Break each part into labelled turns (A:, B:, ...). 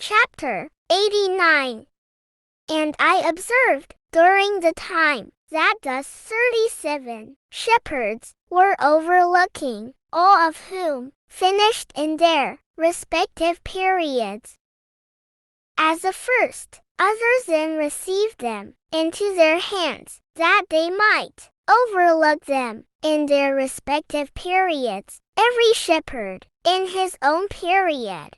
A: Chapter 89. And I observed, during the time, that thus 37 shepherds were overlooking, all of whom finished in their respective periods. As the first, others then received them into their hands, that they might overlook them in their respective periods, every shepherd in his own period.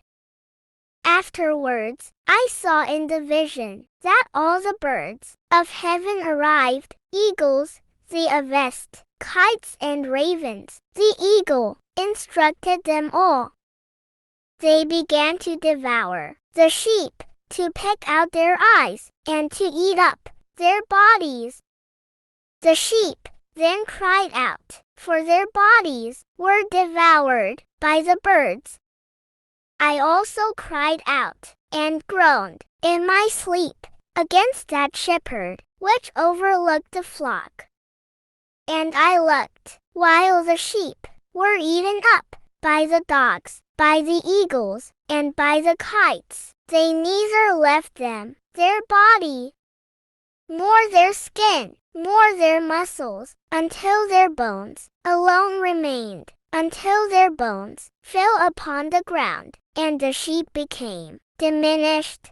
A: Afterwards, I saw in the vision that all the birds of heaven arrived, eagles, the avest, kites and ravens. The eagle instructed them all. They began to devour the sheep, to peck out their eyes, and to eat up their bodies. The sheep then cried out, for their bodies were devoured by the birds. I also cried out, and groaned, in my sleep, against that shepherd, which overlooked the flock. And I looked, while the sheep were eaten up by the dogs, by the eagles, and by the kites. They neither left them, their body, nor their skin, nor their muscles, until their bones alone remained, until their bones fell upon the ground, and the sheep became diminished.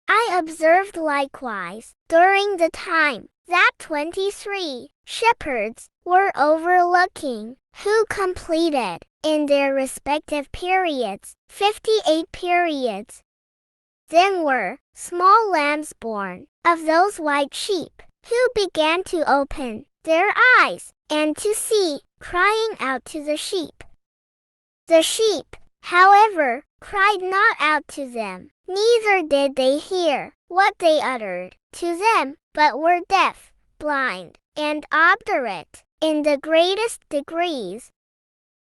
A: I observed likewise, during the time, that 23 shepherds were overlooking, who completed, in their respective periods, 58 periods. Then were small lambs born of those white sheep, who began to open their eyes, and to see, crying out to the sheep. The sheep, however, cried not out to them, neither did they hear what they uttered to them, but were deaf, blind, and obdurate, in the greatest degrees.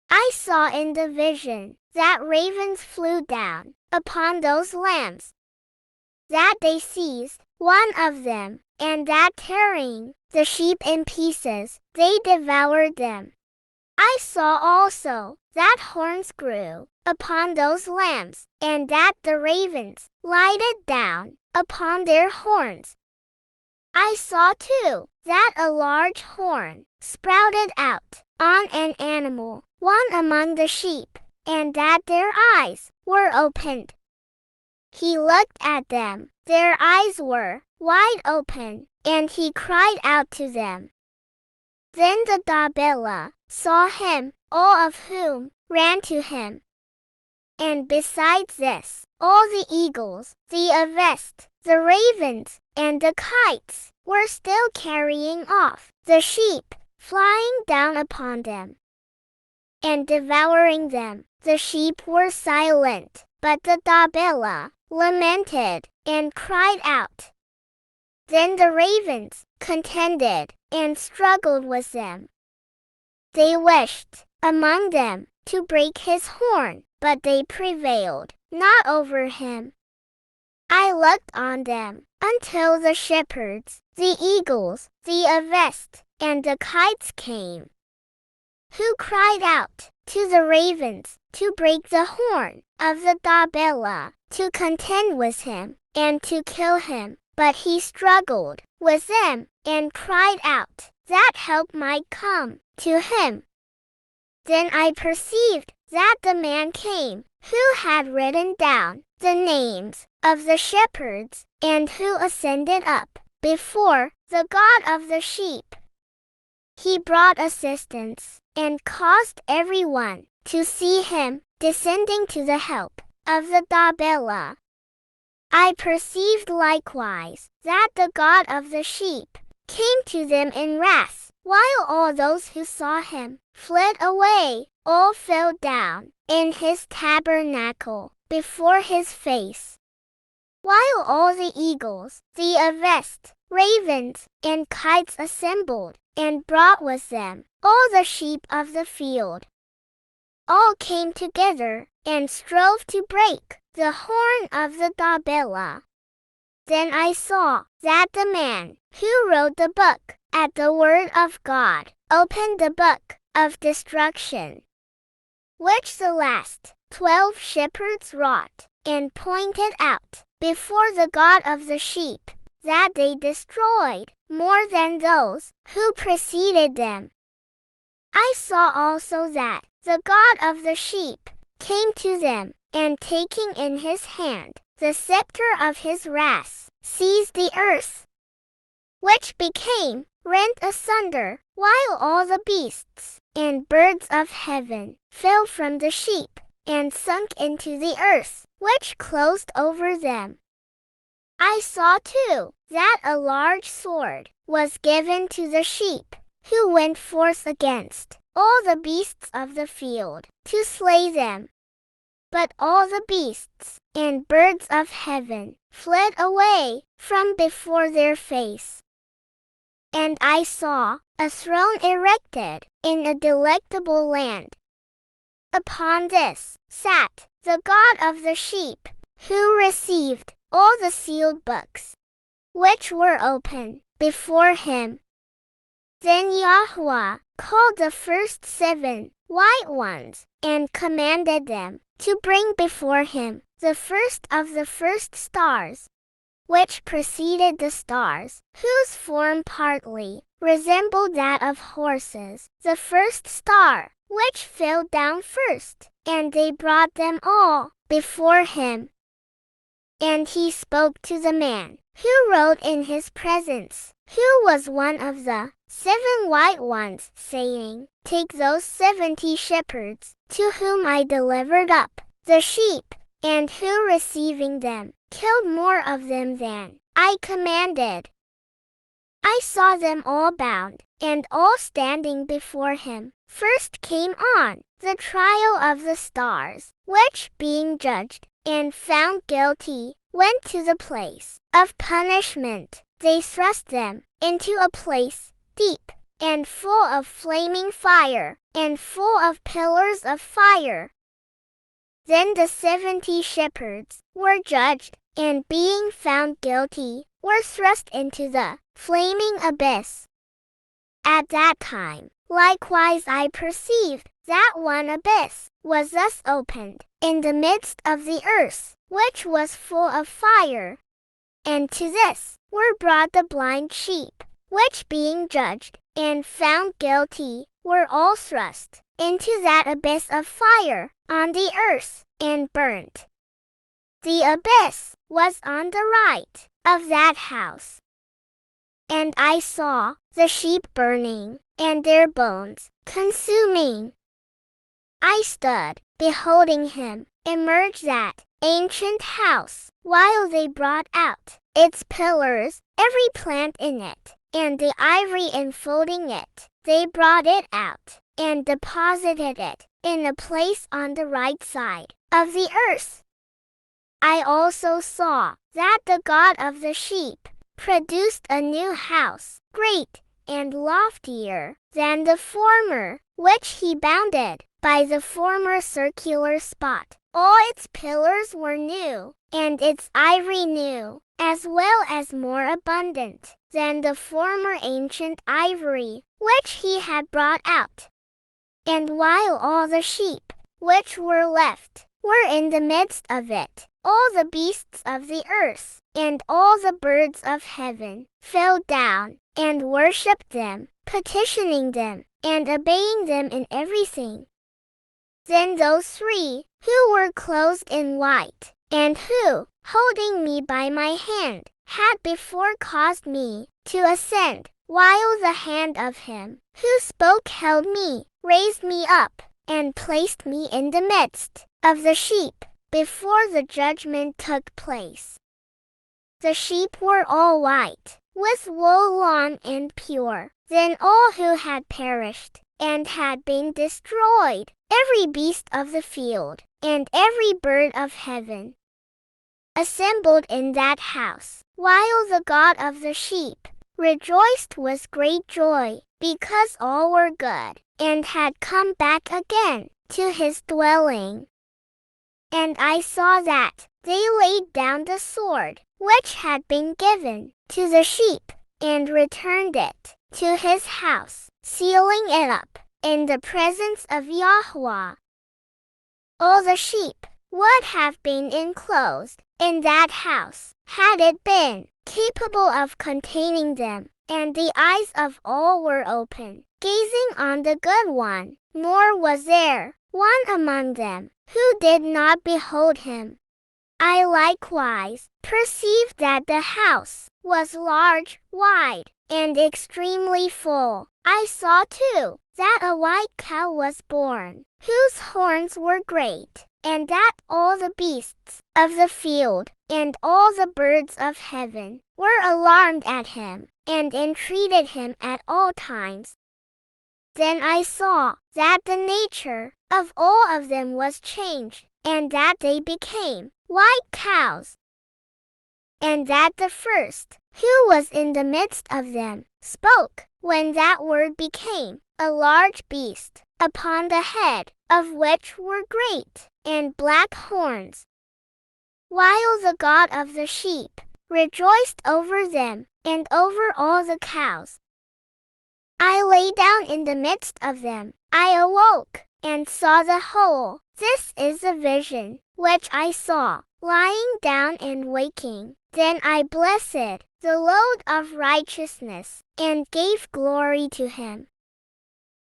A: I saw in the vision that ravens flew down upon those lambs, that they seized one of them, and that tearing the sheep in pieces, they devoured them. I saw also that horns grew upon those lambs, and that the ravens lighted down upon their horns. I saw too that a large horn sprouted out on an animal, one among the sheep, and that their eyes were opened. He looked at them, their eyes were wide open, and he cried out to them. Then the Dabila saw him, all of whom ran to him. And besides this, all the eagles, the avest, the ravens, and the kites were still carrying off the sheep, flying down upon them and devouring them. The sheep were silent, but the Dabila lamented and cried out. Then the ravens contended and struggled with them. They wished, among them, to break his horn, but they prevailed not over him. I looked on them, until the shepherds, the eagles, the avest, and the kites came, who cried out to the ravens to break the horn of the Dabila, to contend with him, and to kill him. But he struggled with them, and cried out, that help might come to him. Then I perceived that the man came, who had written down the names of the shepherds, and who ascended up before the God of the sheep. He brought assistance, and caused everyone to see him descending to the help of the Dabila. I perceived likewise that the God of the sheep came to them in wrath, while all those who saw him fled away, all fell down in his tabernacle before his face. While all the eagles, the avest, ravens, and kites assembled, and brought with them all the sheep of the field. All came together, and strove to break the horn of the Dabila. Then I saw that the man who wrote the book at the word of God opened the book of destruction, which the last 12 shepherds wrought. and pointed out before the God of the sheep that they destroyed more than those who preceded them. I saw also that the God of the sheep came to them, and taking in his hand the scepter of his wrath, seized the earth, which became rent asunder, while all the beasts and birds of heaven fell from the sheep, and sunk into the earth, which closed over them. I saw too that a large sword was given to the sheep, who went forth against all the beasts of the field, to slay them. But all the beasts and birds of heaven fled away from before their face. And I saw a throne erected in a delectable land. Upon this sat the God of the sheep, who received all the sealed books, which were open before him. Then Yahweh called the first 7 white ones, and commanded them to bring before him the first of the first stars, which preceded the stars, whose form partly resembled that of horses, the first star, which fell down first, and they brought them all before him. And he spoke to the man who rode in his presence, who was one of the 7 white ones, saying, Take those 70 shepherds, to whom I delivered up the sheep, and who receiving them, killed more of them than I commanded. I saw them all bound, and all standing before him. First came on the trial of the stars, which being judged, and found guilty, went to the place of punishment. They thrust them into a place deep, and full of flaming fire, and full of pillars of fire. Then the 70 shepherds were judged, and being found guilty, were thrust into the flaming abyss. At that time, likewise I perceived that one abyss was thus opened in the midst of the earth, which was full of fire. And to this were brought the blind sheep, which being judged and found guilty, were all thrust into that abyss of fire on the earth, and burnt. The abyss was on the right of that house. And I saw the sheep burning, and their bones consuming. I stood, beholding him, emerge that ancient house, while they brought out its pillars, every plant in it, and the ivory enfolding it. They brought it out, and deposited it in a place on the right side of the earth. I also saw that the God of the sheep produced a new house, great and loftier than the former, which he bounded by the former circular spot. All its pillars were new, and its ivory new, as well as more abundant than the former ancient ivory, which he had brought out. And while all the sheep which were left were in the midst of it, all the beasts of the earth and all the birds of heaven fell down and worshipped them, petitioning them and obeying them in everything. Then those 3 who were clothed in white, and who, holding me by my hand, had before caused me to ascend, while the hand of him who spoke held me, raised me up, and placed me in the midst of the sheep, before the judgment took place. The sheep were all white, with wool long and pure. Then all who had perished, and had been destroyed, every beast of the field, and every bird of heaven, assembled in that house, while the God of the sheep rejoiced with great joy, because all were good, and had come back again to his dwelling. And I saw that they laid down the sword, which had been given to the sheep, and returned it to his house, sealing it up in the presence of Yahweh. All the sheep would have been enclosed in that house, had it been capable of containing them, and the eyes of all were open, gazing on the good one, nor was there one among them who did not behold him. I likewise perceived that the house was large, wide, and extremely full. I saw too that a white cow was born, whose horns were great, and that all the beasts of the field and all the birds of heaven were alarmed at him, and entreated him at all times. Then I saw that the nature of all of them was changed, and that they became white cows, and that the first, who was in the midst of them, spoke, when that word became a large beast, upon the head of which were great and black horns, while the God of the sheep rejoiced over them, and over all the cows. I lay down in the midst of them. I awoke, and saw the whole. This is the vision which I saw, lying down and waking. Then I blessed the Lord of righteousness, and gave glory to him.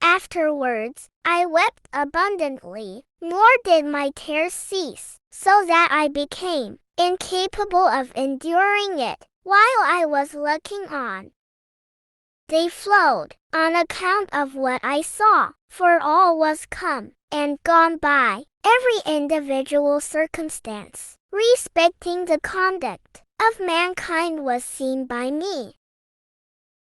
A: Afterwards I wept abundantly, nor did my tears cease, so that I became incapable of enduring it, while I was looking on. They flowed on account of what I saw, for all was come and gone by, every individual circumstance respecting the conduct of mankind was seen by me.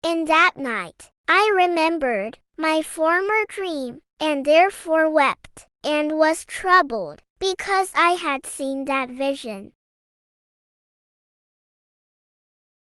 A: In that night I remembered my former dream, and therefore wept, and was troubled, because I had seen that vision.